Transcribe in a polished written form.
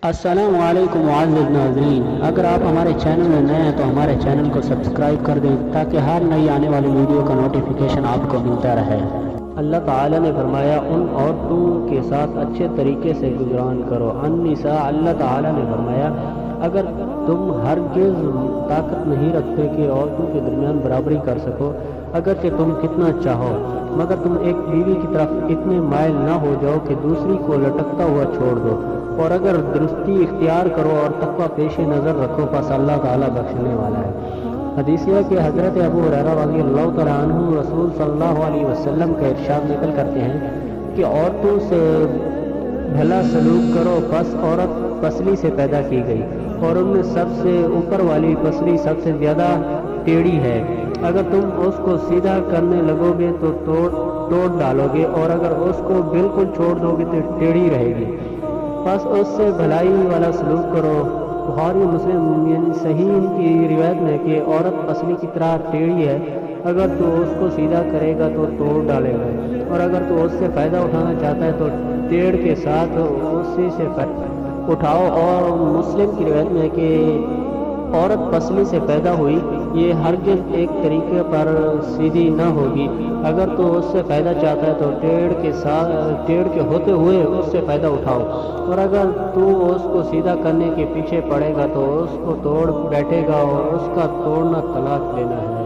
السلام علیکم معزز ناظرین، اگر آپ ہمارے چینل میں نئے ہیں تو ہمارے چینل کو سبسکرائب کر دیں تاکہ ہر نئی آنے والی ویڈیو کا نوٹیفیکیشن آپ کو ملتا رہے۔ اللہ تعالیٰ نے فرمایا ان عورتوں کے ساتھ اچھے طریقے سے گزران کرو۔ النساء، اللہ تعالیٰ نے فرمایا اگر تم ہرگز طاقت نہیں رکھتے کہ عورتوں کے درمیان برابری کر سکو، اگرچہ تم کتنا چاہو، مگر تم ایک بیوی کی طرف اتنے مائل نہ ہو جاؤ کہ دوسری کو لٹکتا ہوا چھوڑ دو، اور اگر درستی اختیار کرو اور تقوی پیش نظر رکھو پس اللہ تعالیٰ بخشنے والا ہے۔ حدیث ہے کہ حضرت ابو ہریرہ رضی اللہ تعالیٰ عنہ رسول صلی اللہ علیہ وسلم کا ارشاد نقل کرتے ہیں کہ عورتوں سے بھلا سلوک کرو، پس عورت پسلی سے پیدا کی گئی اور ان میں سب سے اوپر والی پسلی سب سے زیادہ ٹیڑھی ہے۔ اگر تم اس کو سیدھا کرنے لگو گے تو توڑ ڈالو گے، اور اگر اس کو بالکل چھوڑ دو گے تو ٹیڑھی رہے گی، بس اس سے بھلائی والا سلوک کرو۔ بخاری مسلم یعنی صحیح کی روایت میں کہ عورت پسلی کی طرح ٹیڑھی ہے، اگر تو اس کو سیدھا کرے گا تو توڑ ڈالے گا، اور اگر تو اس سے فائدہ اٹھانا چاہتا ہے تو ٹیڑھ کے ساتھ اسی سے اٹھاؤ۔ اور مسلم کی روایت میں کہ عورت پسلی سے پیدا ہوئی، یہ ہرگز ایک طریقے پر سیدھی نہ ہوگی، اگر تو اس سے فائدہ چاہتا ہے تو ٹیڑھ کے ہوتے ہوئے اس سے فائدہ اٹھاؤ، اور اگر تو اس کو سیدھا کرنے کے پیچھے پڑے گا تو اس کو توڑ بیٹھے گا، اور اس کا توڑنا طلاق دینا ہے۔